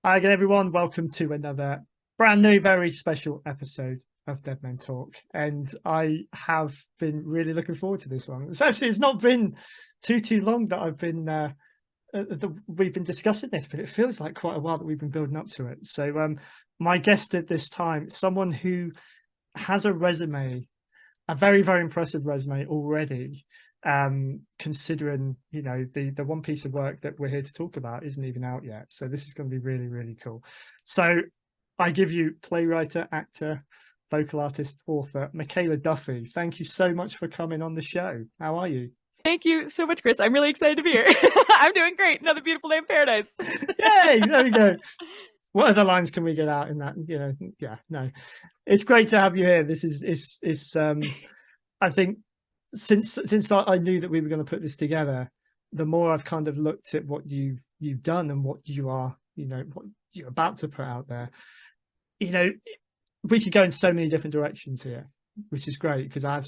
Hi again, everyone. Welcome to another brand new, very special episode of Dead Men Talk. And I have been really looking forward to this one. It's not been too long that we've been discussing this, but it feels like quite a while that we've been building up to it. So, my guest at this time, someone who has a resume, a very, very impressive resume already. Considering the one piece of work that we're here to talk about isn't even out yet, so this is going to be really, really cool. So I give you playwright, actor, vocal artist, author Mikaela Duffy. Thank you so much for coming on the show. How are you? Thank you so much, Chris. I'm really excited to be here. I'm doing great. Another beautiful day in paradise. Yay! There we go. What other lines can we get out in that? Yeah, no, it's great to have you here. This is I think since I knew that we were going to put this together, the more I've kind of looked at what you've done and what you are, what you're about to put out there. We could go in so many different directions here, which is great because I've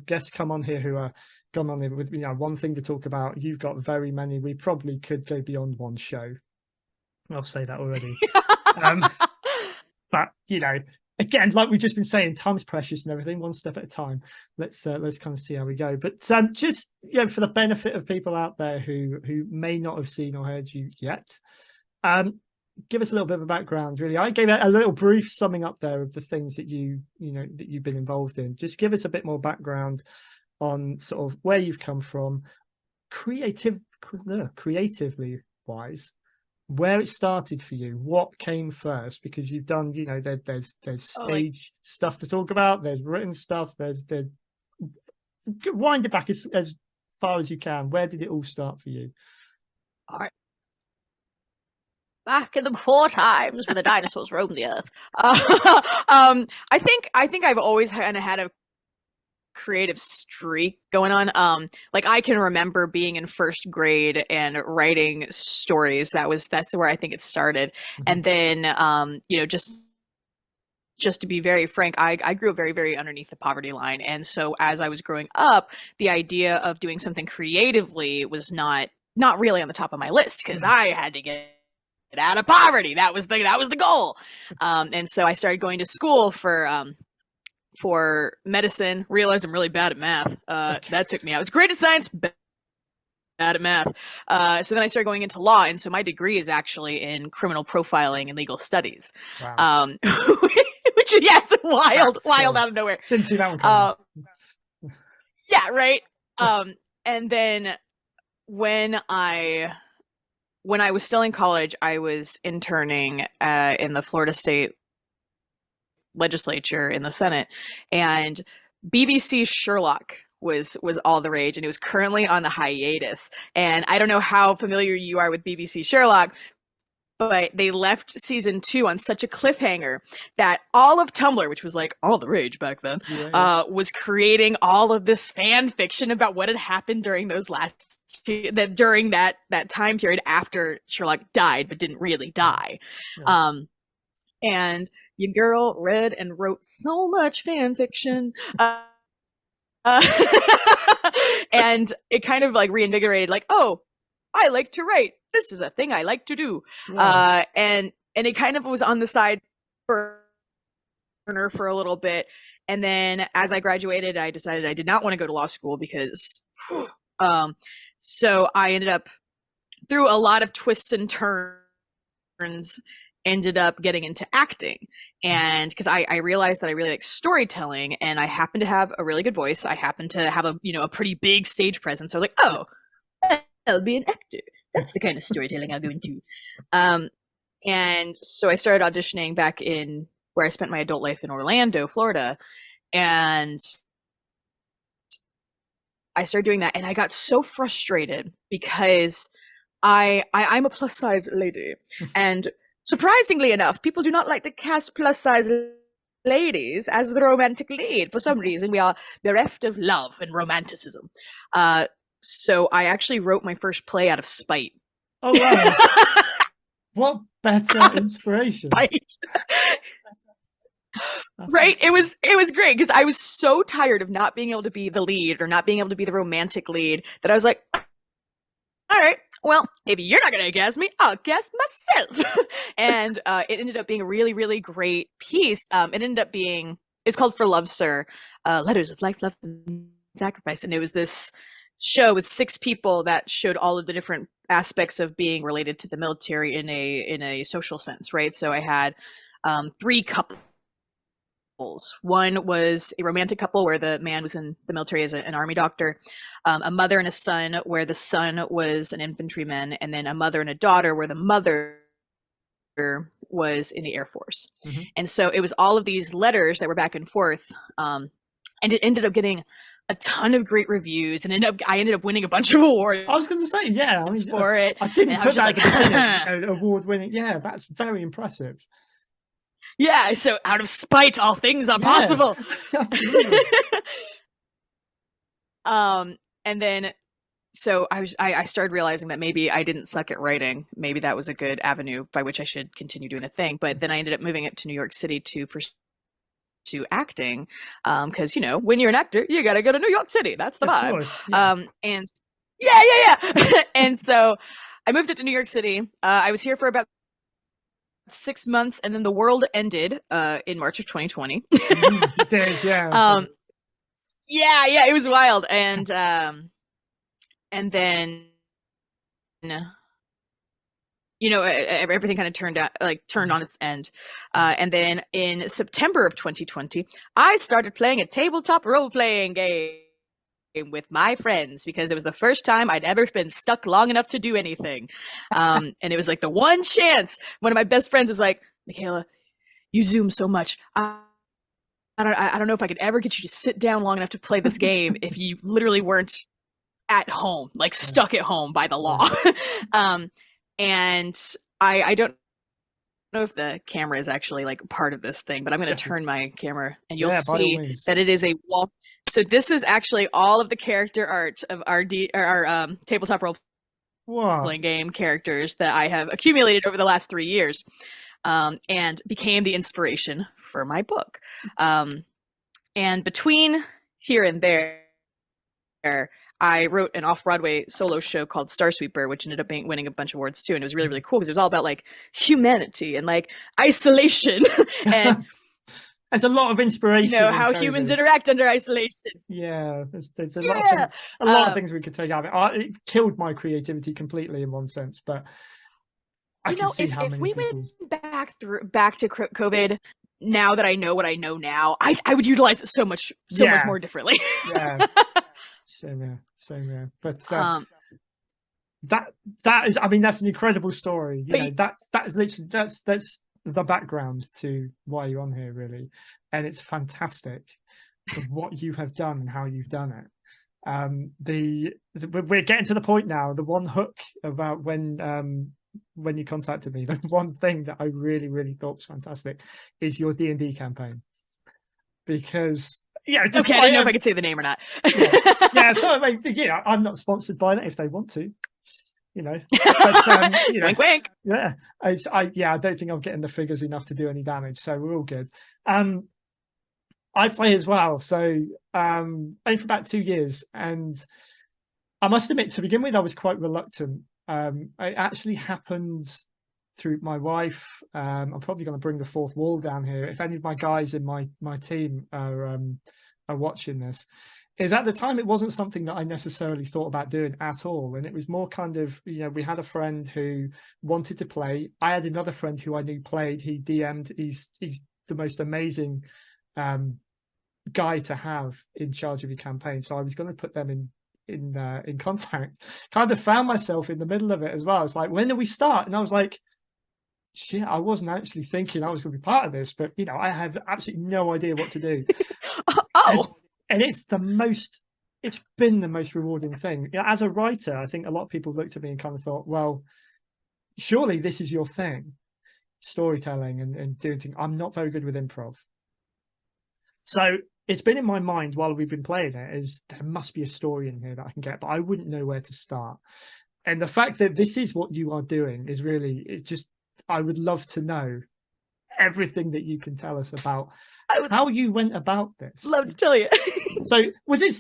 guests come on here who are gone on here with one thing to talk about. You've got very many. We probably could go beyond one show. I'll say that already. But again, like we've just been saying, time's precious and everything. One step at a time. Let's kind of see how we go. But just for the benefit of people out there who may not have seen or heard you yet, give us a little bit of a background. Really, I gave a little brief summing up there of the things that that you've been involved in. Just give us a bit more background on sort of where you've come from, creatively wise, where it started for you, what came first, because you've done, there's stage stuff to talk about, there's written stuff, there's wind it back as far as you can. Where did it all start for you? All right. Back in the before times when the dinosaurs roamed the earth. I think I've always kind of had a creative streak going on. Like I can remember being in first grade and writing stories. That's where I think it started. And then just to be very frank, I grew up very, very underneath the poverty line. And so as I was growing up, the idea of doing something creatively was not really on the top of my list because I had to get out of poverty. That was the goal. And so I started going to school for medicine. Realized I'm really bad at math. That took me out. I was great at science, bad at math. So then I started going into law, and so my degree is actually in criminal profiling and legal studies. Wow. Which it's wild out of nowhere. Didn't see that one coming. Yeah, right. And then when I was still in college, I was interning in the Florida State legislature in the Senate, and BBC Sherlock was all the rage, and it was currently on the hiatus. And I don't know how familiar you are with BBC Sherlock, but they left season 2 on such a cliffhanger that all of Tumblr, which was like all the rage back then, was creating all of this fan fiction about what had happened during during that time period after Sherlock died, but didn't really die. And your girl read and wrote so much fan fiction. And it kind of like reinvigorated, like, oh, I like to write. This is a thing I like to do. And it kind of was on the side burner for a little bit. And then as I graduated, I decided I did not want to go to law school because so I ended up, through a lot of twists and turns, ended up getting into acting. And because I realized that I really like storytelling, and I happen to have a really good voice. I happen to have a pretty big stage presence. So I was like, oh, I'll be an actor. That's the kind of storytelling I'll go into. And so I started auditioning back in where I spent my adult life in Orlando, Florida. And I started doing that, and I got so frustrated because I'm a plus size lady, and surprisingly enough, people do not like to cast plus size ladies as the romantic lead. For some reason, we are bereft of love and romanticism. So I actually wrote my first play out of spite. Oh wow! What better inspiration? Right? It was great because I was so tired of not being able to be the lead or not being able to be the romantic lead that I was like, all right, well, if you're not going to guess me, I'll guess myself. And it ended up being a really, really great piece. It ended up being, it's called For Love, Sir, Letters of Life, Love, and Sacrifice. And it was this show with 6 people that showed all of the different aspects of being related to the military in a social sense, right? So I had 3 couples. One was a romantic couple where the man was in the military as an army doctor, a mother and a son where the son was an infantryman, and then a mother and a daughter where the mother was in the Air Force. Mm-hmm. And so it was all of these letters that were back and forth, and it ended up getting a ton of great reviews, and I ended up winning a bunch of awards. I was going to say, yeah, I mean, for it. I didn't put that like, award winning. Yeah, that's very impressive. Yeah, so out of spite, all things are possible. And then, so I started realizing that maybe I didn't suck at writing. Maybe that was a good avenue by which I should continue doing a thing. But then I ended up moving up to New York City to pursue acting, because when you're an actor, you gotta go to New York City. That's the vibe. Course, yeah. And yeah. And so I moved up to New York City. I was here for about 6 months, and then the world ended in March of 2020. It did, yeah. Yeah, it was wild, and then everything kind of turned on its end, and then in September of 2020, I started playing a tabletop role-playing game with my friends because it was the first time I'd ever been stuck long enough to do anything. And it was like the one chance. One of my best friends was like, Mikaela, you Zoom so much. I don't know if I could ever get you to sit down long enough to play this game if you literally weren't at home, like stuck at home by the law. And I don't know if the camera is actually like part of this thing, but I'm going to turn my camera and you'll see that it is a wall. So this is actually all of the character art of our tabletop role-playing game characters that I have accumulated over the last 3 years, and became the inspiration for my book. And between here and there, I wrote an off-Broadway solo show called Star Sweeper, which ended up winning a bunch of awards too, and it was really, really cool because it was all about like humanity and like isolation and there's a lot of inspiration. How humans interact under isolation. Yeah, there's a lot of things we could take out of it. It killed my creativity completely in one sense, but I can see how many if we went back to COVID, now that I know what I know now, I would utilize it so much more differently. Yeah, same here. But that is, I mean, that's an incredible story. That's literally that's the background to why you're on here, really, and it's fantastic for what you have done and how you've done it. We're getting to the point now. The one hook about when you contacted me, the one thing that I really, really thought was fantastic is your D&D campaign, because I didn't know if I could say the name or not. So I mean, I'm not sponsored by that if they want to. But, wink, wink. Yeah, I don't think I'm getting the figures enough to do any damage, so we're all good. I play as well, so only for about 2 years, and I must admit, to begin with, I was quite reluctant. It actually happened through my wife. I'm probably going to bring the fourth wall down here. If any of my guys in my team are watching this. Is at the time it wasn't something that I necessarily thought about doing at all, and it was more kind of, we had a friend who wanted to play. I had another friend who I knew played. He DM'd. He's the most amazing guy to have in charge of your campaign. So I was going to put them in contact. Kind of found myself in the middle of it as well. It's like, when do we start? And I was like, shit, I wasn't actually thinking I was going to be part of this, but I have absolutely no idea what to do. And it's been the most rewarding thing. As a writer, I think a lot of people looked at me and kind of thought, well, surely this is your thing, storytelling and doing things. I'm not very good with improv. So it's been in my mind while we've been playing it, is there must be a story in here that I can get, but I wouldn't know where to start. And the fact that this is what you are doing is really, I would love to know everything that you can tell us about how you went about this. Love to tell you. So was it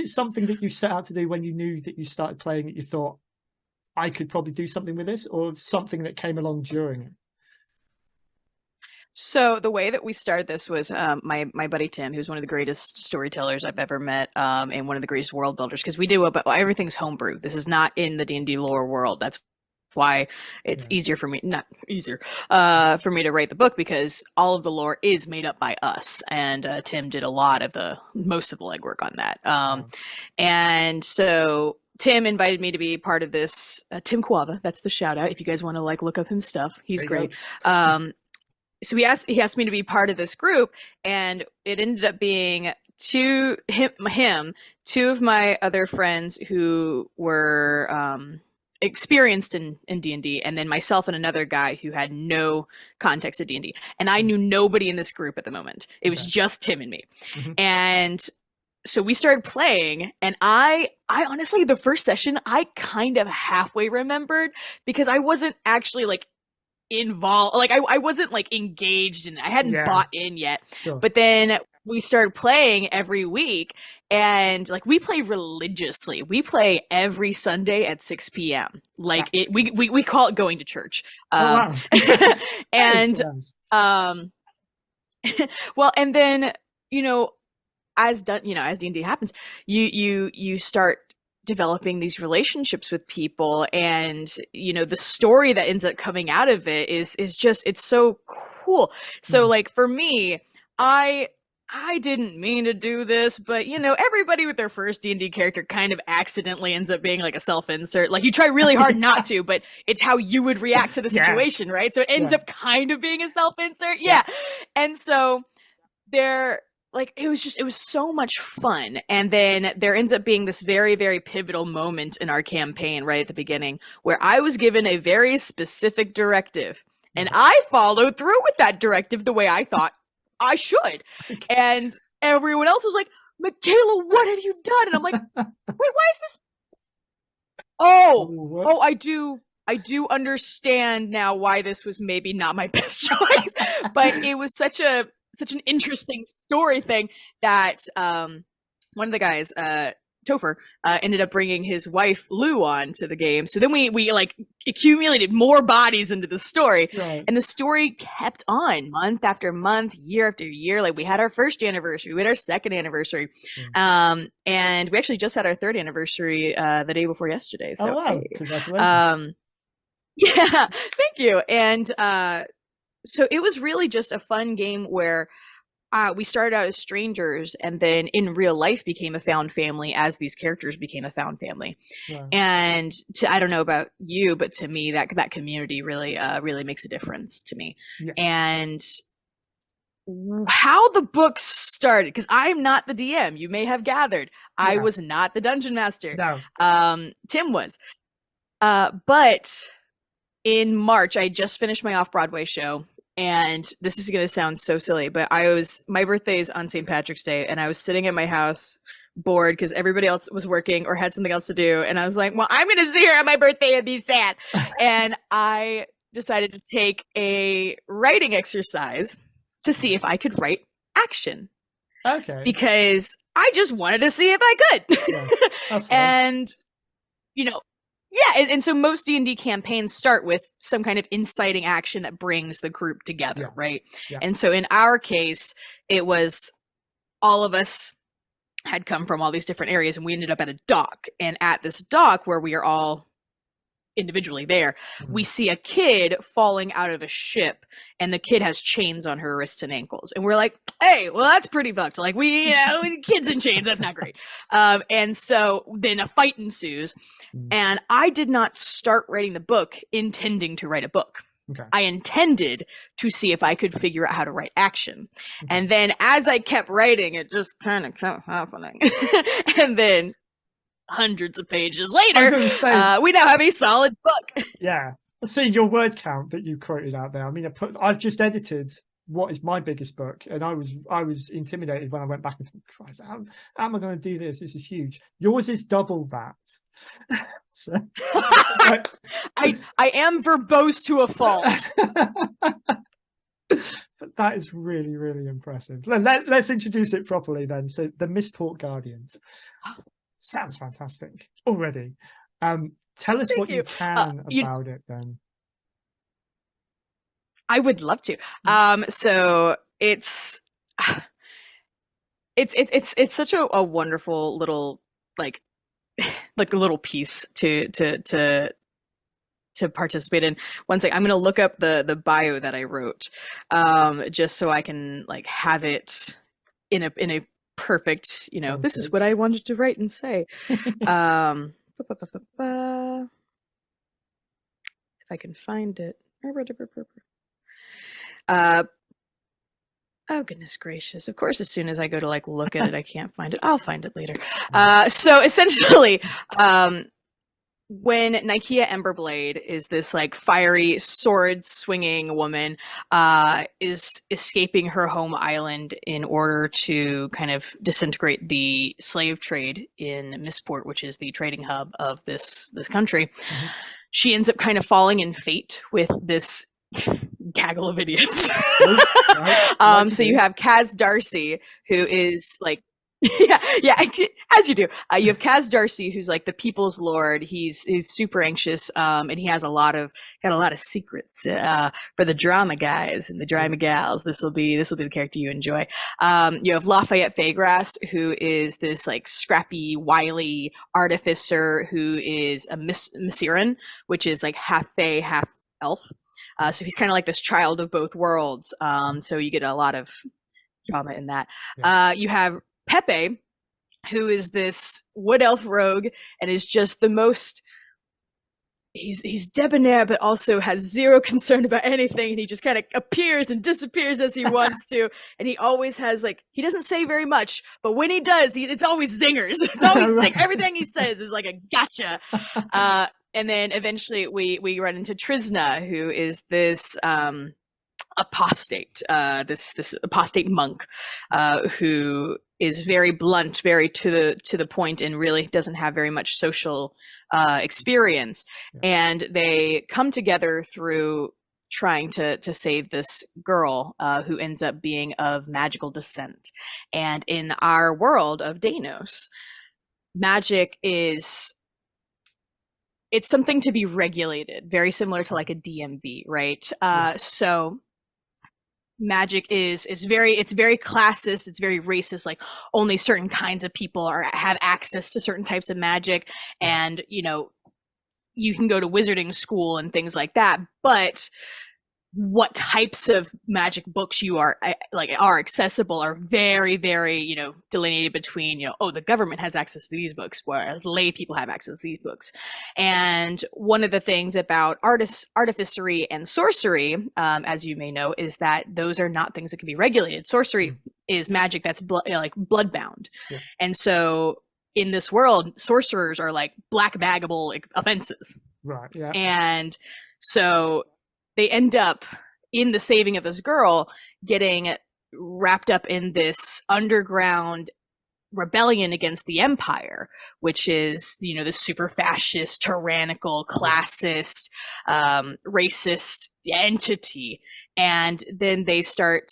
something that you set out to do when you knew that you started playing it? You thought, I could probably do something with this, or something that came along during it? So the way that we started this was my buddy Tim, who's one of the greatest storytellers I've ever met, and one of the greatest world builders, because we do everything's homebrew. This is not in the D&D lore world. That's why it's easier for me, not easier, for me to write the book, because all of the lore is made up by us, and Tim did most of the legwork on that. And so Tim invited me to be part of this. Tim Quava, that's the shout out. If you guys want to look up his stuff, he's great. So he asked me to be part of this group, and it ended up being two of my other friends who were experienced in D&D, and then myself and another guy who had no context of D&D. And I knew nobody in this group at the moment. It was just Tim and me. And so we started playing, and I honestly, the first session, I kind of halfway remembered, because I wasn't actually involved, I wasn't engaged, and I hadn't bought in yet. But then we started playing every week, and we play religiously. We play every Sunday at 6 p.m. We call it going to church. Wow. And well, and then as D&D happens, you start developing these relationships with people, and the story that ends up coming out of it is just, it's so cool. So for me, I didn't mean to do this, but everybody with their first D&D character kind of accidentally ends up being a self-insert. You try really hard not to, but it's how you would react to the situation, right? So it ends up kind of being a self-insert. And so it was so much fun. And then there ends up being this very, very pivotal moment in our campaign right at the beginning, where I was given a very specific directive, and I followed through with that directive the way I thought I should. And everyone else was like, Mikaela, what have you done? And I'm like, wait, why is this? I do understand now why this was maybe not my best choice, but it was such an interesting story thing that one of the guys, Topher, ended up bringing his wife Lou on to the game. So then we accumulated more bodies into the story, and the story kept on month after month, year after year. We had our first anniversary, we had our second anniversary, and we actually just had our third anniversary the day before yesterday. So wow, congratulations. Yeah, thank you. And so it was really just a fun game where we started out as strangers, and then in real life became a found family as these characters became a found family. And I don't know about you, but to me, that community really makes a difference to me. And how the book started, because I'm not the DM, you may have gathered. I was not the dungeon master. No. Tim was. But in March, I just finished my off-Broadway show. And this is going to sound so silly, but my birthday is on St. Patrick's Day, and I was sitting at my house bored because everybody else was working or had something else to do. And I was like, well, I'm going to sit here on my birthday and be sad. And I decided to take a writing exercise to see if I could write action. Okay. Because I just wanted to see if I could. Yeah, that's fine. And, and so most D&D campaigns start with some kind of inciting action that brings the group together, right? Yeah. And so in our case, it was all of us had come from all these different areas, and we ended up at a dock. And at this dock, where we are all individually there, we see a kid falling out of a ship, and the kid has chains on her wrists and ankles, and we're like, hey, well, that's pretty fucked. Kids in chains, that's not great. And so then a fight ensues, and I did not start writing the book intending to write a book. I intended to see if I could figure out how to write action. And then as I kept writing, it just kind of kept happening. And then hundreds of pages later, we now have a solid book. Yeah. See, your word count that you quoted out there. I mean, I've just edited what is my biggest book, and I was intimidated when I went back and thought, Christ, how am I going to do this? This is huge. Yours is double that. So, I am verbose to a fault. But that is really, really impressive. Let's introduce it properly then. So, the Mistport Guardians. Sounds fantastic already. tell us Thank what you can about it then. I would love to. So it's such a wonderful little like a little piece to participate in. One second, I'm gonna look up the bio that I wrote, just so I can like have it in a perfect, you know, Sounds this good. is what I wanted to write and say. If I can find it. Oh goodness gracious. Of course, as soon as I go to like look at it, I can't find it. I'll find it later. So essentially, when Mikaela Emberblade is this like fiery sword swinging woman, is escaping her home island in order to kind of disintegrate the slave trade in Mistport, which is the trading hub of this country. Mm-hmm. She ends up kind of falling in fate with this gaggle of idiots. Right. So you have Kaz Darcy, who is like, yeah, as you do. You have Kaz Darcy, who's like the people's lord. He's super anxious, and he has got a lot of secrets for the drama guys and the drama gals. This will be the character you enjoy. You have Lafayette Faygrass, who is this like scrappy, wily artificer who is a Misiran, which is like half fae, half elf. So he's kind of like this child of both worlds. So you get a lot of drama in that. Yeah. You have Pepe, who is this wood elf rogue and is just the most, he's debonair, but also has zero concern about anything. And he just kind of appears and disappears as he wants to. And he always has like, he doesn't say very much, but when he does, it's always zingers. It's always right. Everything he says is like a gotcha. And then eventually we run into Trisna, who is this apostate, this apostate monk, who is very blunt, very to the point, and really doesn't have very much social experience. Yeah. And they come together through trying to save this girl who ends up being of magical descent. And in our world of Danos, magic is, it's something to be regulated, very similar to like a DMV, right? Yeah. So magic is very classist, it's very racist, like only certain kinds of people have access to certain types of magic. And you know, you can go to wizarding school and things like that, but what types of magic books you are accessible are very, very, you know, delineated between, you know, oh, the government has access to these books, whereas lay people have access to these books. And one of the things about artificery and sorcery, as you may know, is that those are not things that can be regulated. Sorcery is magic that's bloodbound. Yeah. And so in this world, sorcerers are like black bagable offenses. Right. Yeah. And so they end up in the saving of this girl getting wrapped up in this underground rebellion against the empire, which is, you know, this super fascist, tyrannical, classist, racist entity. And then they start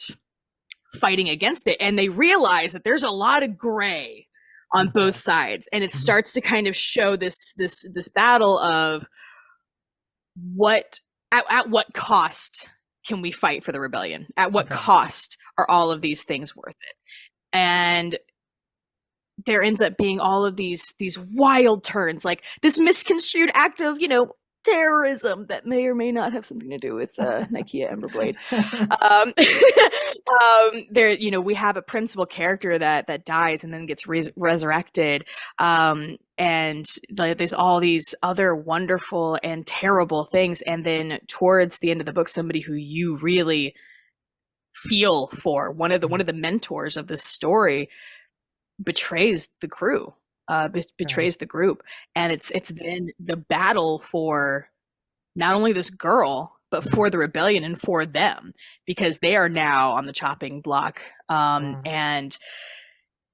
fighting against it, and they realize that there's a lot of gray on both sides, and it starts to kind of show this battle of what at what cost can we fight for the rebellion? At what cost are all of these things worth it? And there ends up being all of these wild turns, like this misconstrued act of, you know, terrorism that may or may not have something to do with Mikaela Emberblade. There, you know, we have a principal character that dies and then gets resurrected, and there's all these other wonderful and terrible things. And then towards the end of the book, somebody who you really feel for, one of the mentors of this story, betrays the crew. Betrays the group, and it's then the battle for not only this girl but for the rebellion and for them, because they are now on the chopping block. And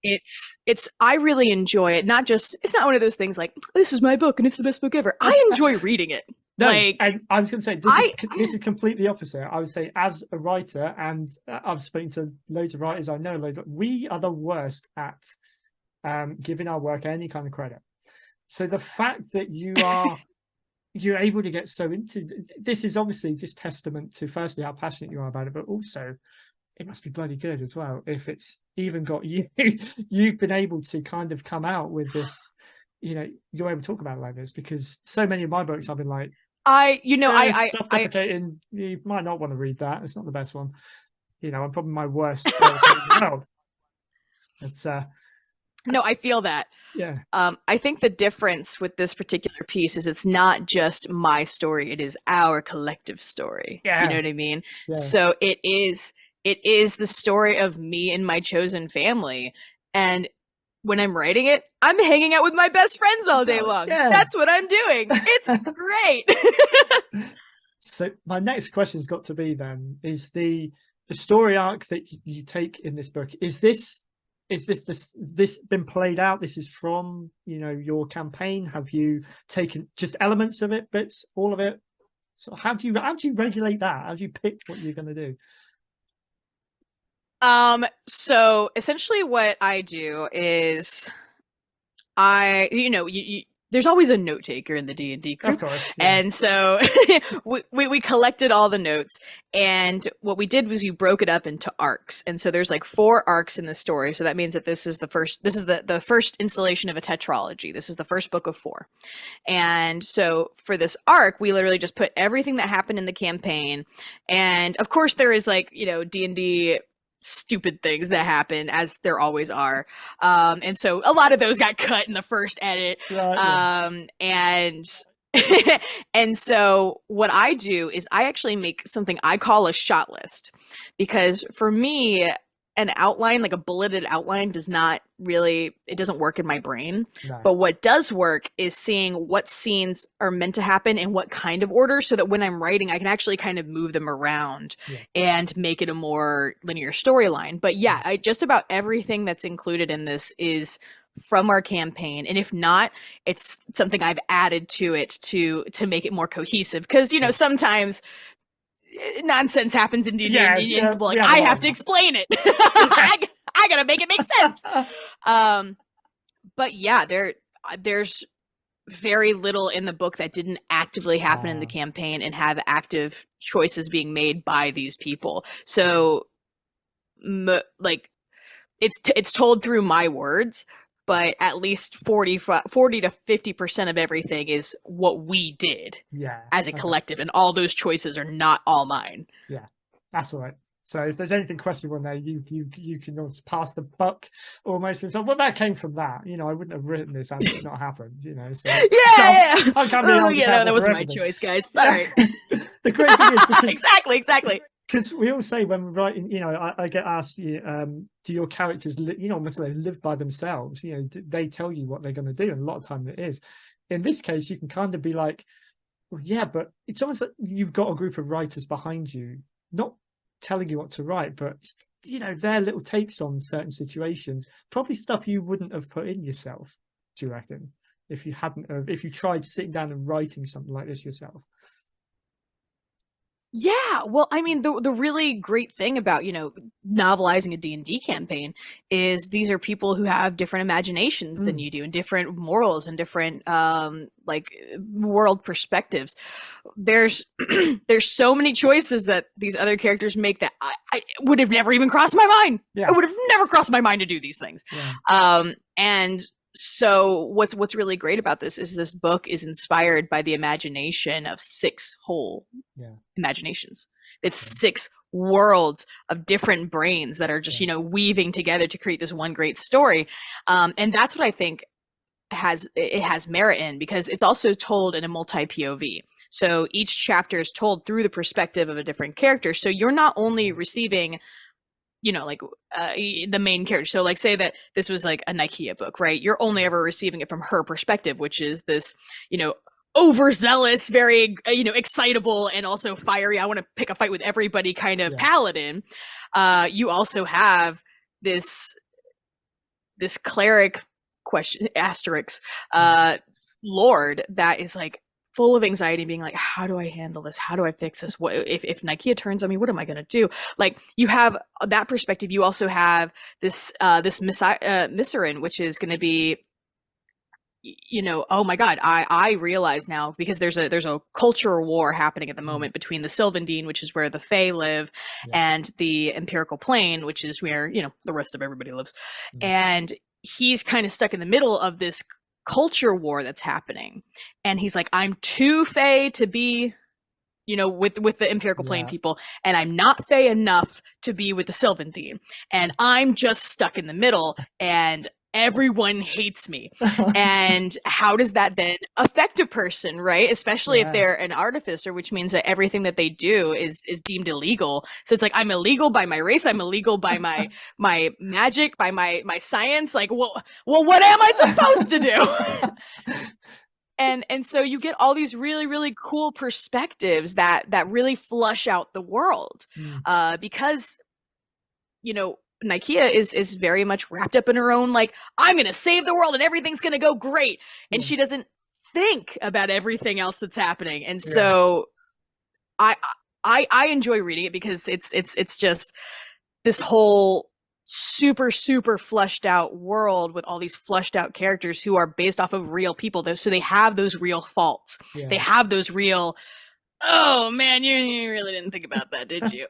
it's I really enjoy it. It's not one of those things like, this is my book and it's the best book ever. I enjoy reading it. No, like, and I was going to say this is completely opposite. I would say, as a writer, and I've spoken to loads of writers I know, we are the worst at giving our work any kind of credit. So the fact that you are you're able to get so into this. Is obviously just testament to firstly how passionate you are about it, but also it must be bloody good as well if it's even got you you've been able to kind of come out with this, you're able to talk about it like this, because so many of my books I've been like, self-deprecating, you might not want to read that, it's not the best one. I'm probably my worst self in the world. It's no, I feel that. Yeah. I think the difference with this particular piece is it's not just my story, it is our collective story. Yeah. You know what I mean? Yeah. So it is the story of me and my chosen family. And when I'm writing it, I'm hanging out with my best friends all day long. Yeah. That's what I'm doing. It's great. So my next question's got to be then, is the story arc that you take in this book, is this been played out? This is from, your campaign? Have you taken just elements of it, bits, all of it? So how do you regulate that? How do you pick what you're going to do? So essentially what I do is there's always a note taker in the D&D crew. Of course. Yeah. And so we collected all the notes, and what we did was we broke it up into arcs. And so there's like 4 arcs in the story. So that means that this is the first installation of a tetralogy. This is the first book of 4. And so for this arc, we literally just put everything that happened in the campaign. And of course there is like, D&D stupid things that happen, as there always are, and so a lot of those got cut in the first edit. Right, yeah. And so what I do is I actually make something I call a shot list, because for me, an outline, like a bulleted outline, it doesn't work in my brain. No. But what does work is seeing what scenes are meant to happen in what kind of order, so that when I'm writing, I can actually kind of move them around and make it a more linear storyline. But yeah, just about everything that's included in this is from our campaign. And if not, it's something I've added to it to make it more cohesive. Because, sometimes nonsense happens in D&D, and I have to explain it. I gotta make it make sense. But yeah, there's very little in the book that didn't actively happen in the campaign and have active choices being made by these people. So, it's told through my words, but at least 40 to 50% of everything is what we did as a collective, and all those choices are not all mine. Yeah, that's all right. So if there's anything questionable in there, you can almost pass the buck almost. And so, well, that came from that. I wouldn't have written this had it not happened. So that was my choice, guys. Sorry. The great thing is because, exactly. Because we all say when we're writing, I get asked, do your characters, almost live by themselves? They tell you what they're going to do, and a lot of time it is. In this case, you can kind of be like, well, yeah, but it's almost like you've got a group of writers behind you, not telling you what to write, but their little takes on certain situations, probably stuff you wouldn't have put in yourself. Do you reckon, if you tried sitting down and writing something like this yourself? Yeah, well, I mean, the really great thing about, novelizing a D&D campaign is these are people who have different imaginations than you do, and different morals, and different world perspectives. There's so many choices that these other characters make that I would have never even crossed my mind. Yeah. I would have never crossed my mind to do these things. Yeah. And so what's really great about this is this book is inspired by the imagination of 6 whole imaginations. It's 6 worlds of different brains that are just, weaving together to create this one great story. And that's what I think has merit in, because it's also told in a multi-POV. So each chapter is told through the perspective of a different character. So you're not only receiving the main character. So say that this was like a Mikaela book, right? You're only ever receiving it from her perspective, which is this, overzealous, very, excitable, and also fiery, I want to pick a fight with everybody kind of paladin. You also have this cleric lord that is like full of anxiety, being like, how do I handle this? How do I fix this? What if Mikaela turns on me? What am I going to do? Like, you have that perspective. You also have this Misrin, which is going to be, you know, oh my God, I realize now, because there's a cultural war happening at the moment between the Sylvandine, which is where the Fae live, and the Empirical Plane, which is where, you know, the rest of everybody lives. And he's kind of stuck in the middle of this culture war that's happening. And he's like, I'm too Fae to be, you know, with the Empirical Plane people, and I'm not Fae enough to be with the Sylvandine. And I'm just stuck in the middle, and everyone hates me. And how does that then affect a person, right? Especially if they're an artificer, which means that everything that they do is deemed illegal. So it's like, I'm illegal by my race, I'm illegal by my magic, by my science. Like, well, what am I supposed to do? And so you get all these really, really cool perspectives that really flush out the world, because, you know, Mikaela is very much wrapped up in her own, like, I'm gonna save the world and everything's gonna go great, and she doesn't think about everything else that's happening. And so I enjoy reading it because it's just this whole super flushed out world with all these flushed out characters who are based off of real people, so they have those real faults, they have those real, oh man, you really didn't think about that, did you?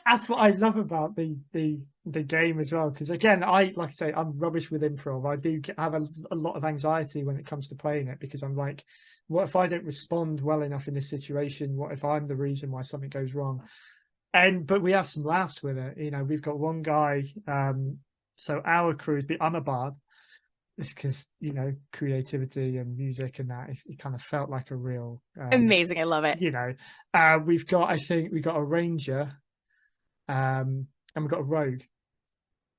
That's what I love about the game as well, because again, like I say, I'm rubbish with improv. I do have a lot of anxiety when it comes to playing it, because I'm like, what if I don't respond well enough in this situation? What if I'm the reason why something goes wrong? But we have some laughs with it. You know, we've got one guy, so our crew is, I'm a bard. It's because, you know, creativity and music and that, it kind of felt like a real amazing. I love it. You know, we've got a ranger, and we've got a rogue.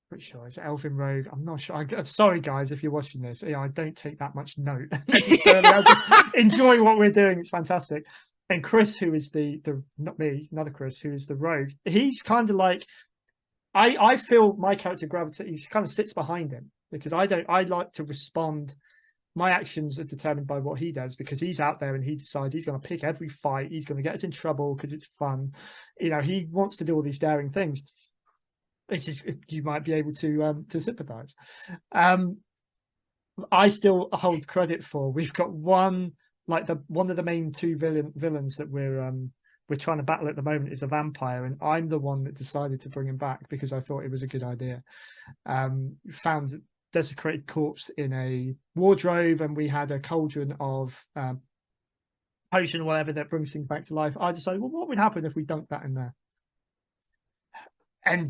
Pretty sure it's elfin rogue. I'm not sure. Sorry guys, if you're watching this, I don't take that much note necessarily. I just enjoy what we're doing. It's fantastic. And Chris, who is the not me, another Chris, who is the rogue, he's kind of like, I feel my character gravitates, he kind of sits behind him, because I like to respond. My actions are determined by what he does, because he's out there and he decides he's going to pick every fight. He's going to get us in trouble because it's fun. You know, he wants to do all these daring things. It's just, you might be able to sympathize. I still hold credit for, we've got one of the main two villains that we're trying to battle at the moment is a vampire, and I'm the one that decided to bring him back because I thought it was a good idea. Found desecrated corpse in a wardrobe, and we had a cauldron of potion or whatever that brings things back to life. I decided, well, what would happen if we dunked that in there? And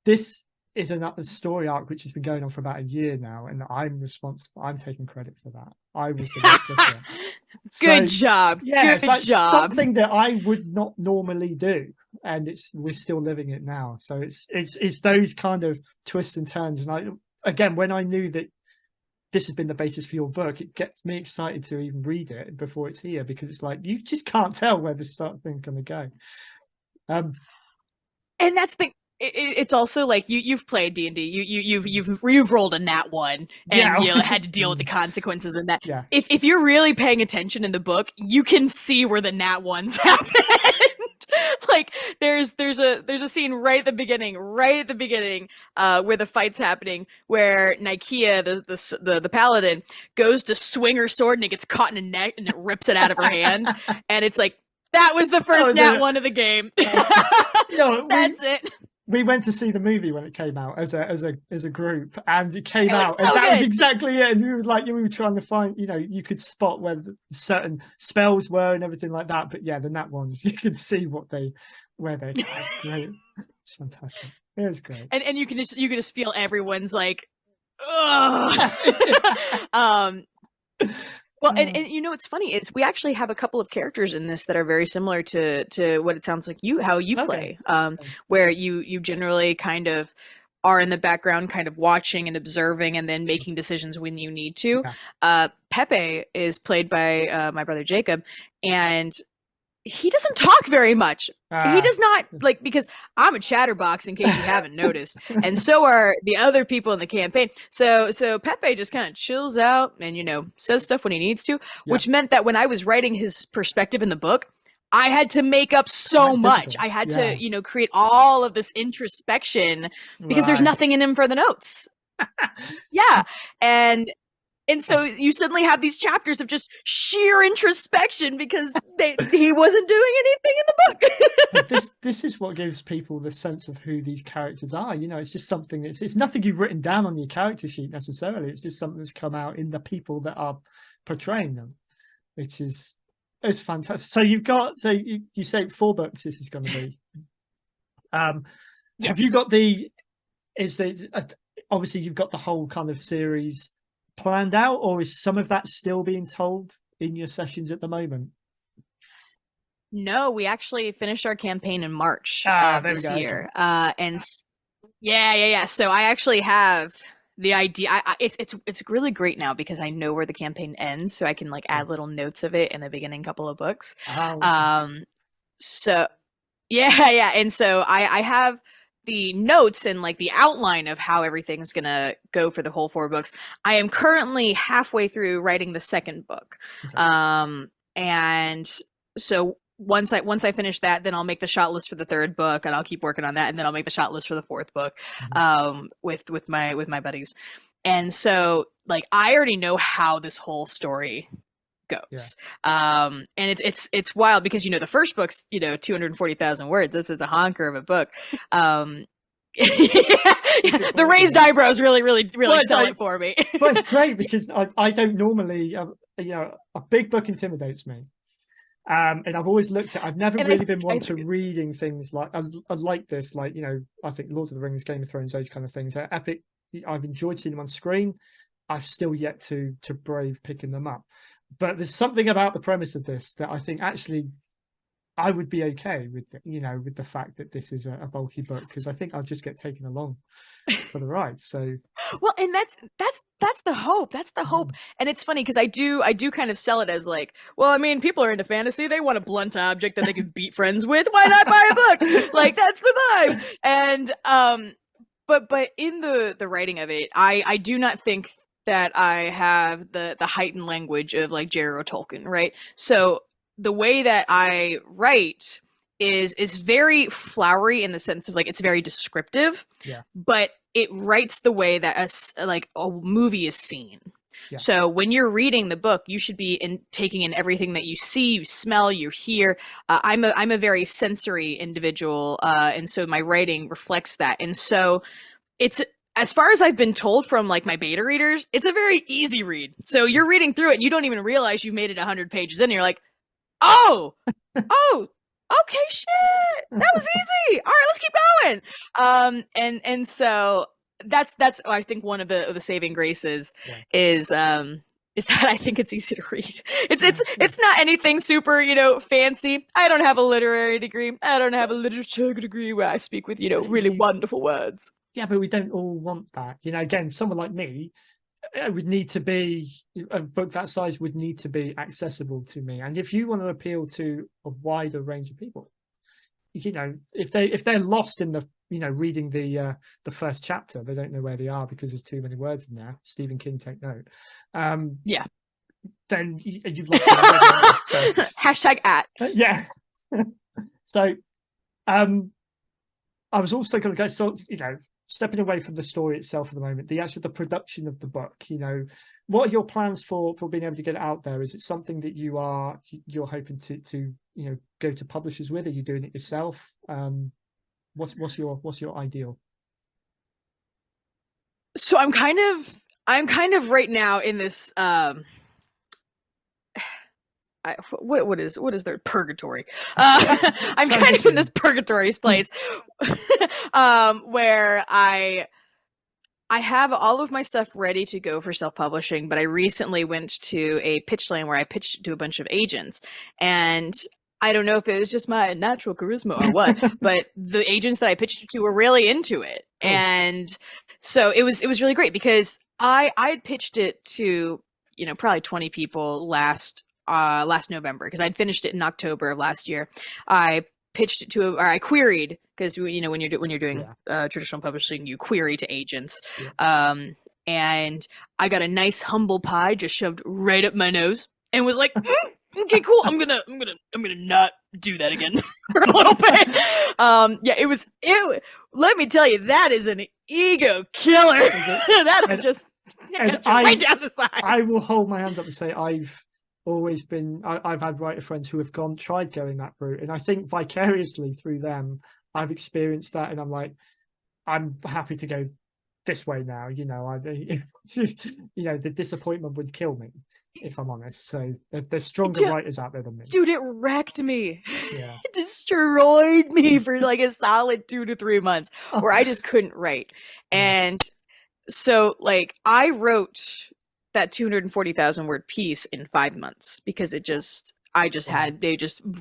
this is another story arc which has been going on for about a year now, and I'm responsible. I'm taking credit for that. I was the Good job. Yeah, good job. Something that I would not normally do, and we're still living it now. So it's those kind of twists and turns. And again, when I knew that this has been the basis for your book, it gets me excited to even read it before it's here, because it's like, you just can't tell where this sort of thing going to go. And that's the. It's also like you've played D&D. You've rolled a nat 1 and you had to deal with the consequences in that. Yeah. If you're really paying attention in the book, you can see where the nat 1s happened. Like there's a scene right at the beginning, where the fight's happening, where Mikaela, the paladin, goes to swing her sword and it gets caught in a net and it rips it out of her hand, and it's like, that was the first nat 1 of the game. That's it. We went to see the movie when it came out as a group, and it came out, so and that good. was exactly it. And we were trying to find, you could spot where certain spells were and everything like that. But yeah, the nat ones, you could see where they. It's great. It's fantastic. It was great. And you can just feel everyone's like, ugh. Well, and you know what's funny is we actually have a couple of characters in this that are very similar to what it sounds like how you play, where you generally kind of are in the background, kind of watching and observing, and then making decisions when you need to. Pepe is played by my brother Jacob, and he doesn't talk very much. He does not, like, because I'm a chatterbox, in case you haven't noticed, and so are the other people in the campaign. So Pepe just kind of chills out and, says stuff when he needs to, which meant that when I was writing his perspective in the book, I had to make up so much. I had to, create all of this introspection because there's nothing in him for the notes. And And so you suddenly have these chapters of just sheer introspection because he wasn't doing anything in the book. this is what gives people the sense of who these characters are. You know, it's just something. It's nothing you've written down on your character sheet necessarily. It's just something that's come out in the people that are portraying them, which is fantastic. So you say 4 books. This is going to be. Yes. Have you got obviously you've got the whole kind of series planned out, or is some of that still being told in your sessions at the moment? No, we actually finished our campaign in March this year. Okay. And yeah. So I actually have the idea. It's really great now because I know where the campaign ends, so I can like add little notes of it in the beginning couple of books. So yeah. And so I have the notes and like the outline of how everything's gonna go for the whole 4 books. I am currently halfway through writing the 2nd book. Okay. And so once I finish that, then I'll make the shot list for the 3rd book, and I'll keep working on that, and then I'll make the shot list for the 4th book, with my buddies. And so like I already know how this whole story goes. Yeah. And it's wild because the first book's 240,000 words. This is a honker of a book. The raised eyebrows really sell it for me. But it's great because I don't normally a big book intimidates me. And I've always looked at. I've never really been one to reading things like this. Like I think Lord of the Rings, Game of Thrones, those kind of things. They're epic. I've enjoyed seeing them on screen. I've still yet to brave picking them up. But there's something about the premise of this that I think actually I would be okay with, with the fact that this is a bulky book, because I think I'll just get taken along for the ride. So well, and that's the hope. That's the hope. And it's funny because I do kind of sell it as like, well, I mean, people are into fantasy. They want a blunt object that they can beat friends with. Why not buy a book? Like that's the vibe. And but in the writing of it, I do not think that I have the heightened language of like J.R.R. Tolkien, right? So the way that I write is very flowery in the sense of like it's very descriptive, but it writes the way that a movie is seen. Yeah. So when you're reading the book, you should be taking in everything that you see, you smell, you hear. I'm a very sensory individual, and so my writing reflects that. And so it's, as far as I've been told from like my beta readers, it's a very easy read. So you're reading through it and you don't even realize you made it 100 pages in. And you're like, oh, okay, shit, that was easy. All right, let's keep going. And so that's I think one of the saving graces is that I think it's easy to read. It's not anything super, fancy. I don't have a literary degree. I don't have a literature degree where I speak with, really wonderful words. Yeah, but we don't all want that. Again, someone like me, it would need to be, a book that size would need to be accessible to me. And if you want to appeal to a wider range of people, if they're lost in the, reading the first chapter, they don't know where they are because there's too many words in there. Stephen King, take note. Yeah. Then you've lost it already. So, #@ yeah. So, I was also going to go, so, stepping away from the story itself at the moment, the production of the book, what are your plans for being able to get it out there? Is it something that you're hoping to go to publishers with? Are you doing it yourself? What's your ideal? So I'm kind of right now in this what is their purgatory? I'm kind of in this purgatory place where I have all of my stuff ready to go for self-publishing, but I recently went to a pitch land where I pitched to a bunch of agents, and I don't know if it was just my natural charisma or what, but the agents that I pitched to were really into it. Oh. And so it was really great because I had pitched it to, probably 20 people last November, because I'd finished it in October of last year. I pitched it I queried, because when you're doing traditional publishing, you query to agents. Yeah. And I got a nice humble pie just shoved right up my nose and was like, okay, cool. I'm gonna not do that again for a little bit. Let me tell you, that is an ego killer. That And way down the sides. I will hold my hands up and say I've had writer friends who have tried going that route, and I think vicariously through them I've experienced that, and I'm like, I'm happy to go this way now. You know, the disappointment would kill me if I'm honest. So there's stronger writers out there than me. Dude, it wrecked me. Yeah. It destroyed me for like a solid 2 to 3 months where I just couldn't write. And so like I wrote that 240,000 word piece in 5 months because they just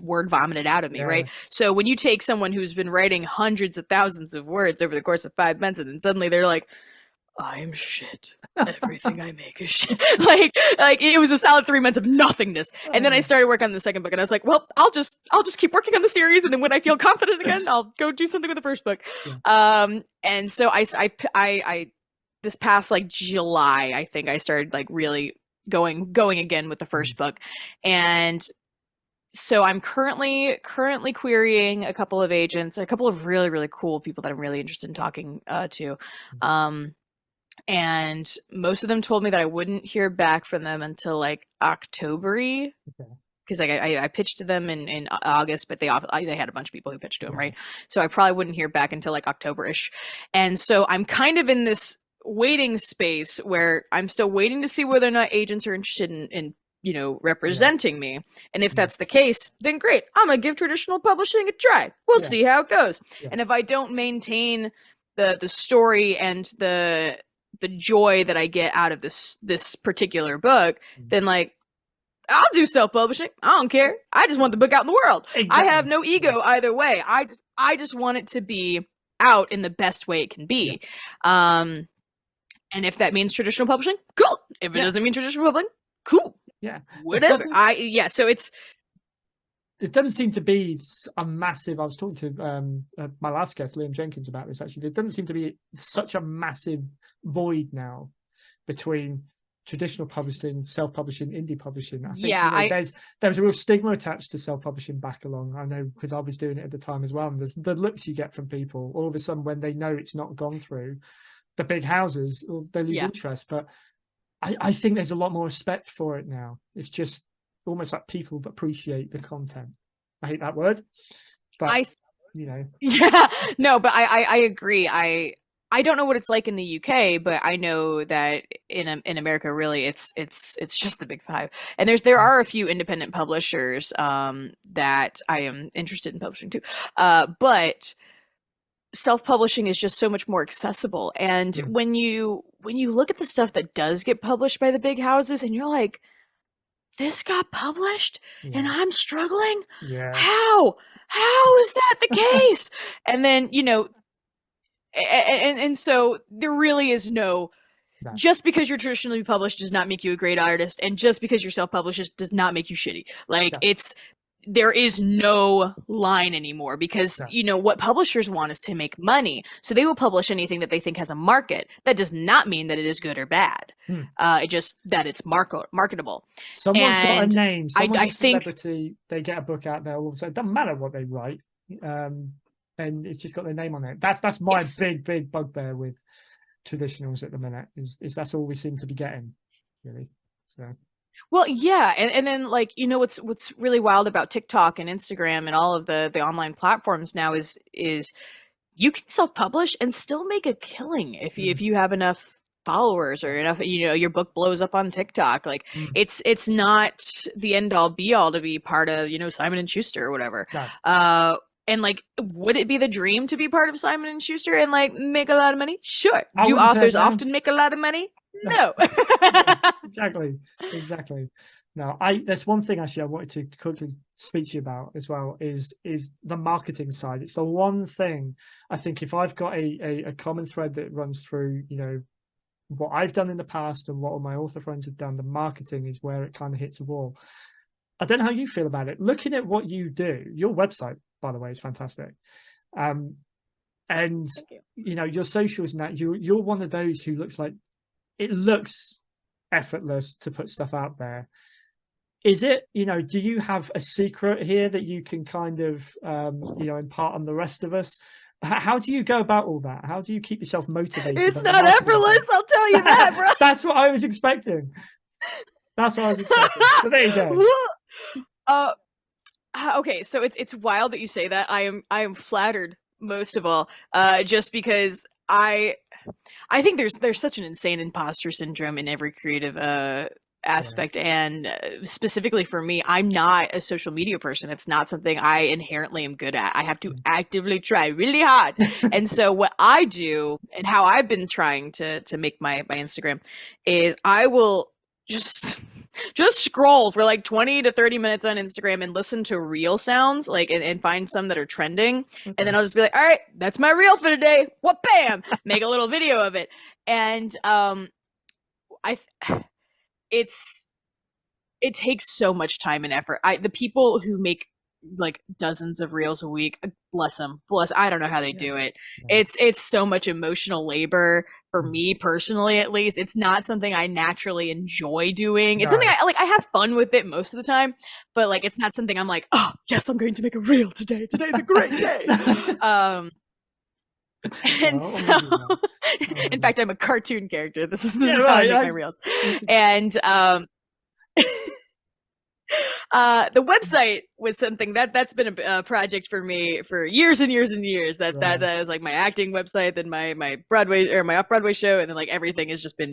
word vomited out of me, right? So when you take someone who's been writing hundreds of thousands of words over the course of 5 months, and then suddenly they're like, I'm shit. Everything I make is shit. like it was a solid 3 months of nothingness. And then I started working on the second book, and I was like, well, I'll just keep working on the series, and then when I feel confident again, I'll go do something with the first book. And so I this past like July, I think I started like really going again with the first book. And so I'm currently querying a couple of agents, a couple of really, really cool people that I'm really interested in talking to. And most of them told me that I wouldn't hear back from them until like October-y. Because like I pitched to them in August, but they had a bunch of people who pitched to them, right? So I probably wouldn't hear back until like October-ish. And so I'm kind of in this waiting space where I'm still waiting to see whether or not agents are interested in representing me. And if that's the case, then great. I'm gonna give traditional publishing a try. We'll see how it goes. And if I don't maintain the story and the joy that I get out of this particular book, then like I'll do self-publishing. I don't care. I just want the book out in the world. I have no ego either way. I just want it to be out in the best way it can be. And if that means traditional publishing, cool. If it doesn't mean traditional publishing, cool. Yeah. Whatever. So it doesn't seem to be a massive. I was talking to my last guest, Liam Jenkins, about this actually. There doesn't seem to be such a massive void now between traditional publishing, self-publishing, indie publishing. I think there's a real stigma attached to self-publishing back along. I know because I was doing it at the time as well. And the looks you get from people all of a sudden when they know it's not gone through the big houses, they lose interest. But I think there's a lot more respect for it now. It's just almost like people appreciate the content. I hate that word, but Yeah, no, but I agree. I don't know what it's like in the UK, but I know that in America, really, it's just the big five. And there are a few independent publishers that I am interested in publishing too, but self-publishing is just so much more accessible. And when you look at the stuff that does get published by the big houses, and you're like, this got published and I'm struggling. How is that the case? And then and so there really is no, just because you're traditionally published does not make you a great artist, and just because you're self-published does not make you shitty. Like there is no line anymore, because what publishers want is to make money, so they will publish anything that they think has a market. That does not mean that it is good or bad. It just that it's marketable. Someone's got a name. Someone's a celebrity. They get a book out there. Also, it doesn't matter what they write, and it's just got their name on it. That's my big bugbear with traditionals at the minute. Is that's all we seem to be getting, really. So. Well, yeah, and then like what's really wild about TikTok and Instagram and all of the online platforms now is you can self-publish and still make a killing if you have enough followers or enough, your book blows up on TikTok. Like it's not the end all be all to be part of Simon and Schuster or whatever. And like, would it be the dream to be part of Simon and Schuster and like make a lot of money? Sure. Do authors often make a lot of money? No. Exactly. No, there's one thing actually I wanted to quickly speak to you about as well is the marketing side. It's the one thing I think, if I've got a common thread that runs through, what I've done in the past and what all my author friends have done, the marketing is where it kind of hits a wall. I don't know how you feel about it. Looking at what you do, your website, by the way, is fantastic. And your socials now, you're one of those who looks like it looks effortless to put stuff out there. Is it, do you have a secret here that you can kind of, impart on the rest of us? How do you go about all that? How do you keep yourself motivated? It's not effortless, I'll tell tell you that, bro. That's what I was expecting. That's what I was expecting. So there you go. Okay, so it's wild that you say that. I am flattered most of all, just because I think there's such an insane imposter syndrome in every creative aspect, and specifically for me, I'm not a social media person. It's not something I inherently am good at. I have to actively try really hard. And so what I do, and how I've been trying to make my Instagram, is I will just scroll for like 20 to 30 minutes on Instagram and listen to reel sounds, like, and find some that are trending. Okay. And then I'll just be like, all right, that's my reel for today. What, bam, make a little video of it. And it takes so much time and effort. The people who make like dozens of reels a week, bless them, I don't know how they do it. It's so much emotional labor for me personally, at least. It's not something I naturally enjoy doing. It's something I have fun with it most of the time, but like it's not something I'm like, oh yes, I'm going to make a reel today. Today's a great day. And so in fact, I'm a cartoon character. This is how I make my reels. And the website was something that's been a project for me for years and years and years. That was like my acting website, then my Broadway or my off-Broadway show, and then like everything has just been,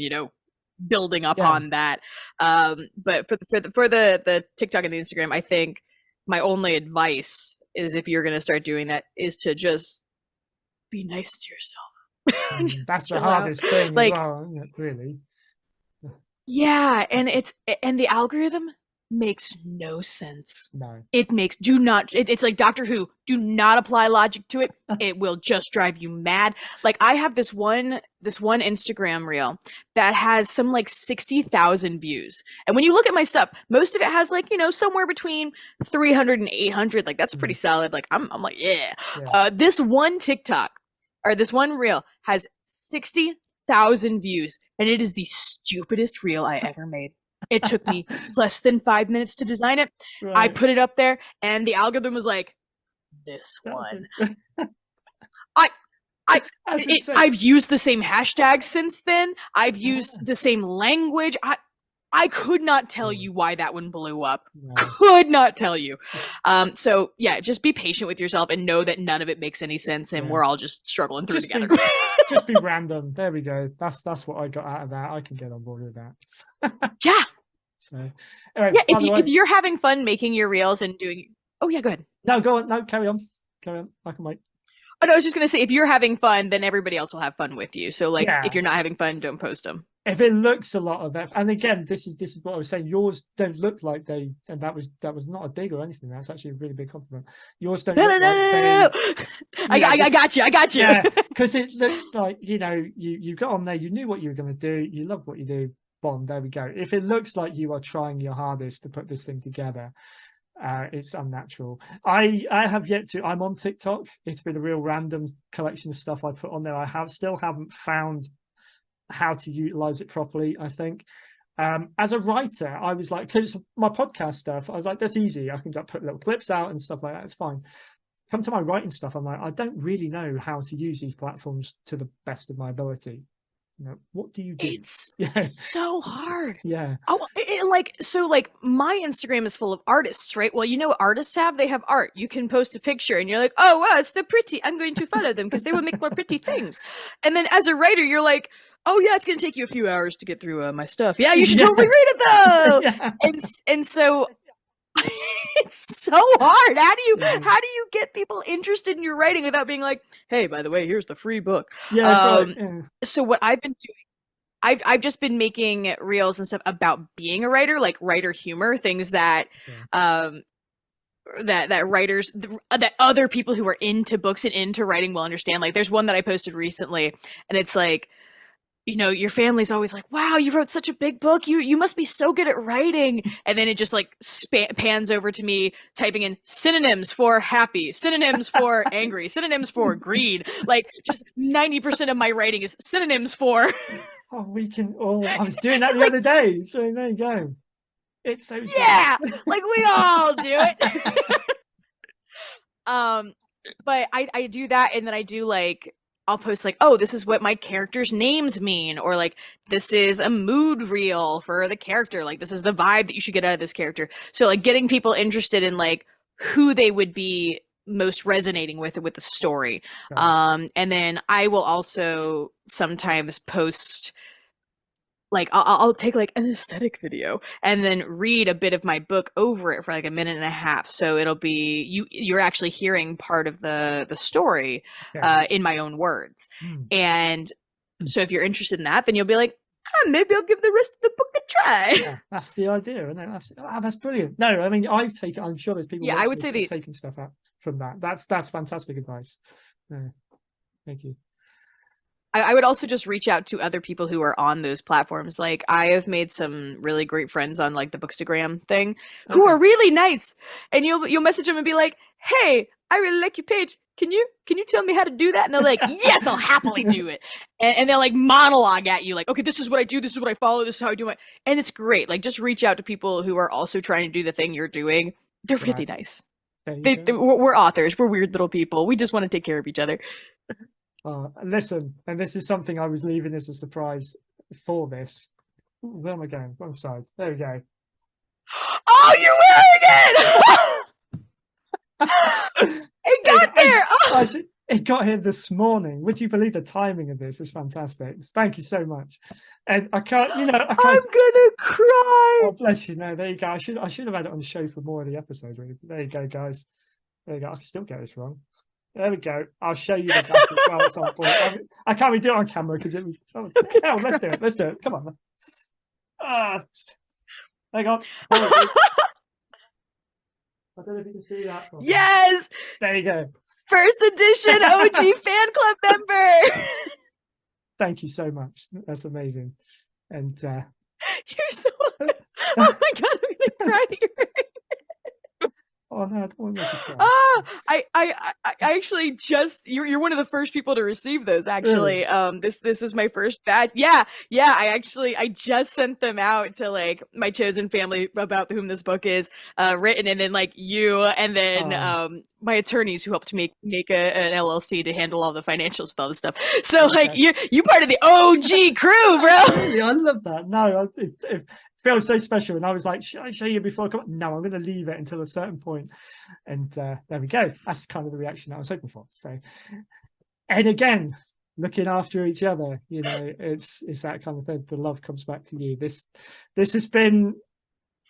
building up on that. But for the TikTok and the Instagram, I think my only advice is, if you're gonna start doing that, is to just be nice to yourself. That's the hardest thing, like, as well, isn't it, really? Yeah, and the algorithm makes no sense. No. It's like Doctor Who. Do not apply logic to it. It will just drive you mad. Like, I have this one Instagram reel that has some like 60,000 views. And when you look at my stuff, most of it has like, somewhere between 300 and 800. Like, that's pretty solid. Like, I'm like, yeah. This one TikTok, or this one reel, has 60,000 views, and it is the stupidest reel I ever made. It took me less than 5 minutes to design it. Right. I put it up there, and the algorithm was like, this one. I've used the same hashtag since then. I've used the same language. I could not tell you why that one blew up. No. Could not tell you. So yeah, just be patient with yourself and know that none of it makes any sense, and we're all just struggling through together. Just be random. There we go. That's what I got out of that. I can get on board with that. Yeah. So anyway, yeah, if you're having fun making your reels and doing, oh yeah, go ahead. No, go on. No, carry on. I can wait. Oh, no, I was just gonna say, if you're having fun, then everybody else will have fun with you. So like, if you're not having fun, don't post them. If it looks a lot of effort, and again, this is what I was saying. Yours don't look like they, and that was not a dig or anything. That's actually a really big compliment. Yours don't. No. I got you. Yeah, because it looks like you got on there. You knew what you were going to do. You love what you do. Boom, there we go. If it looks like you are trying your hardest to put this thing together, it's unnatural. I have yet to. I'm on TikTok. It's been a real random collection of stuff I put on there. I still haven't found how to utilize it properly. I think as a writer, I was like, because my podcast stuff, I was like, that's easy. I can just put little clips out and stuff like that. It's fine. Come to my writing stuff, I'm like, I don't really know how to use these platforms to the best of my ability. What do you do? It's so hard. Yeah. Oh, my Instagram is full of artists, right? Well, what artists have? They have art. You can post a picture and you're like, oh, wow, it's the pretty. I'm going to follow them because they will make more pretty things. And then as a writer, you're like, oh yeah, it's going to take you a few hours to get through my stuff. Yeah, you should totally read it though. Yeah. And so it's so hard. How do you get people interested in your writing without being like, hey, by the way, here's the free book? Yeah. So what I've been doing, I've just been making reels and stuff about being a writer, like writer humor, things that that writers, that other people who are into books and into writing will understand. Like, there's one that I posted recently, and it's like, your family's always like, wow, you wrote such a big book. You must be so good at writing. And then it just like pans over to me typing in synonyms for happy, synonyms for angry, synonyms for greed. Like, just 90% of my writing is synonyms for. Oh, I was doing that the other day. So there you go. It's so yeah, like we all do it. But I do that, and then I do like I'll post like, oh, this is what my characters' names mean, or like, this is a mood reel for the character. Like, this is the vibe that you should get out of this character. So like getting people interested in like who they would be most resonating with the story. Right. And then I will also sometimes post like I'll take like an aesthetic video and then read a bit of my book over it for like a minute and a half, so it'll be you're actually hearing part of the story Okay. in my own words. Hmm. And so if you're interested in that, then you'll be like, maybe I'll give the rest of the book a try. Yeah, that's the idea, isn't it? That's brilliant. No, I mean, I'm sure there's people I would say taking stuff out from that. That's fantastic advice. No, thank you. I would also just reach out to other people who are on those platforms. Like, I have made some really great friends on like the Bookstagram thing who are really nice. And you'll message them and be like, hey, I really like your page. Can you tell me how to do that? And they're like, yes, I'll happily do it. And they'll like monologue at you like, okay, this is what I do, this is what I follow, this is how I do it. And it's great. Like, just reach out to people who are also trying to do the thing you're doing. They're really nice. We're authors. We're weird little people. We just want to take care of each other. Listen, and this is something I was leaving as a surprise for this. Where am I going? Wrong side. There we go. Oh, you're wearing it! It got there! It got here this morning. Would you believe the timing of this is fantastic? Thank you so much. And I can't. I'm gonna cry. Oh, bless you. No, there you go. I should have had it on the show for more of the episode. Really. There you go, guys. There you go. I can still get this wrong. There we go. I'll show you the back as well at some point. I can't really do it on camera because it was. Oh, let's do it. Let's do it. Come on. Hang on. I don't know if you can see that. Yes. There you go. First edition OG fan club member. Thank you so much. That's amazing. And you're so. Oh my god! I'm gonna cry here. Oh no, I don't want to make you cry. I actually just you're one of the first people to receive those, actually. Really? This was my first batch. Yeah. I just sent them out to like my chosen family about whom this book is written, and then like you, and then my attorneys who helped make an LLC to handle all the financials with all this stuff. So like you're part of the OG crew, bro. Really, I love that. No, it feels so special, and I was like, should I show you before I come? No, I'm going to leave it until a certain point. And there we go. That's kind of the reaction I was hoping for. So, and again, looking after each other, it's that kind of thing. The love comes back to you. This has been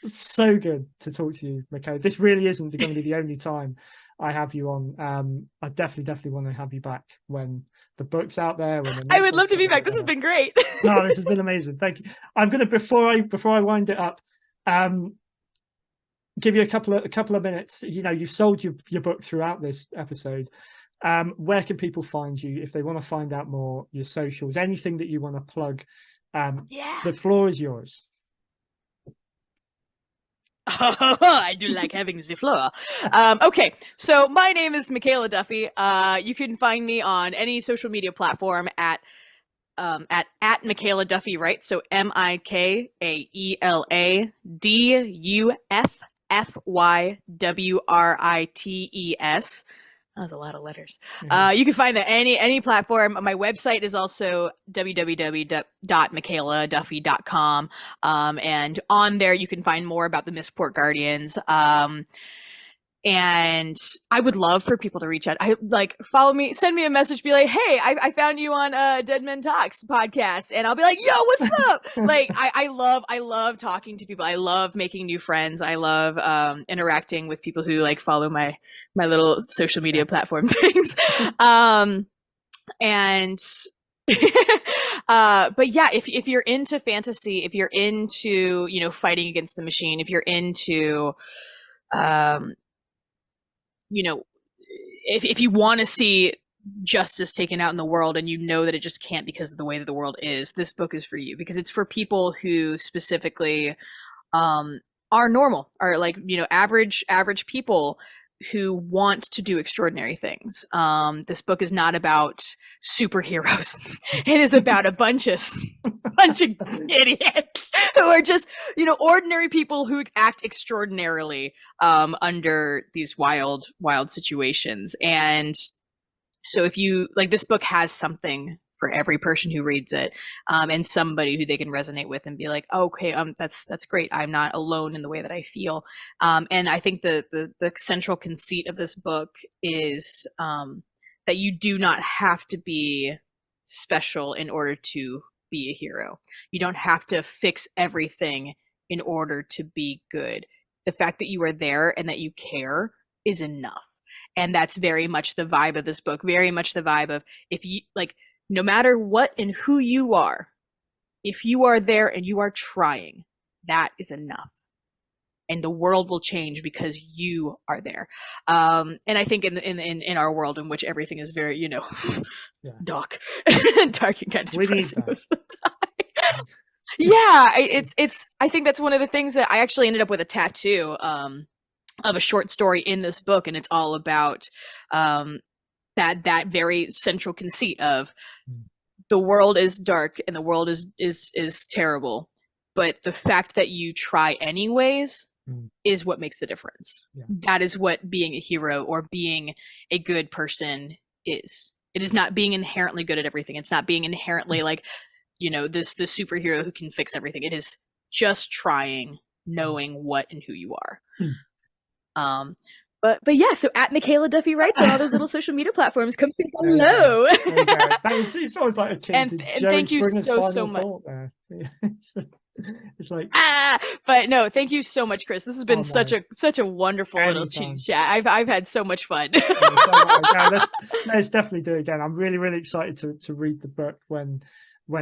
so good to talk to you, Mikaela. This really isn't going to be the only time I have you on. I definitely want to have you back when the book's out there. I would love to be back. This has been great. No, this has been amazing. Thank you. I'm gonna before I wind it up, give you a couple of minutes. You've sold your book throughout this episode. Where can people find you if they want to find out more? Your socials, anything that you want to plug. The floor is yours. Oh, I do like having the floor. Okay, so my name is Mikaela Duffy. You can find me on any social media platform at Mikaela Duffy, right? So MikaelaDuffyWrites. That was a lot of letters. Yes. You can find that any platform. My website is also www.mikaeladuffy.com. And on there you can find more about the Mistport Guardians. And I would love for people to reach out. Follow me, send me a message, be like, hey, I found you on Dead Men Talks podcast. And I'll be like, yo, what's up? I love talking to people. I love making new friends. I love interacting with people who like follow my little social media platform things. But yeah, if you're into fantasy, if you're into, fighting against the machine, if you're into, if you want to see justice taken out in the world and that it just can't because of the way that the world is, this book is for you, because it's for people who specifically are normal, are like, average people who want to do extraordinary things. This book is not about superheroes. It is about a bunch of idiots who are just, ordinary people who act extraordinarily under these wild situations. And So if you like, this book has something for every person who reads it, and somebody who they can resonate with and be like, oh, okay, that's great. I'm not alone in the way that I feel. And I think the central conceit of this book is that you do not have to be special in order to be a hero. You don't have to fix everything in order to be good. The fact that you are there and that you care is enough. And that's very much the vibe of this book, very much the vibe of, if you like, no matter what and who you are, if you are there and you are trying, that is enough. And the world will change because you are there. And I think in our world in which everything is very, yeah. dark and kind of depressing most of the time. Yeah, it's I think that's one of the things that I actually ended up with a tattoo of a short story in this book, and it's all about that very central conceit of the world is dark and the world is terrible, but the fact that you try anyways is what makes the difference. Yeah. That is what being a hero or being a good person is. It is not being inherently good at everything. It's not being inherently like, this superhero who can fix everything. It is just trying, knowing what and who you are. But yeah, so at Mikaela Duffy Writes on all those little social media platforms, come say hello. It's always like a kid. And thank you so much. It's like but no, thank you so much, Chris. This has been such a wonderful little chat. I've had so much fun. Let's definitely do it again. I'm really, really excited to read the book when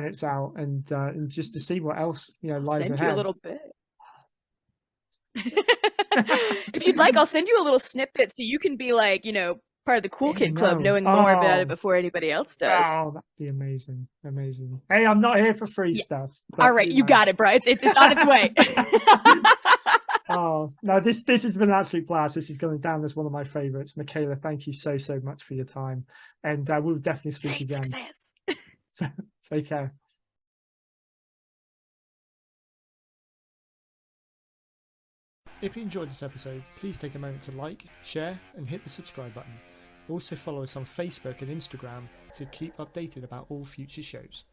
it's out, and just to see what else lies ahead. You a little bit. If you'd like, I'll send you a little snippet so you can be like, part of the cool kid club, knowing more about it before anybody else does. Oh, that'd be amazing. Hey, I'm not here for free stuff. But, all right, you got it, bro. It's on its way. Oh no, this has been an absolute blast. This is going down as one of my favorites. Mikaela, thank you so much for your time, and we'll definitely speak again. So, take care. If you enjoyed this episode, please take a moment to like, share, and hit the subscribe button. Also follow us on Facebook and Instagram to keep updated about all future shows.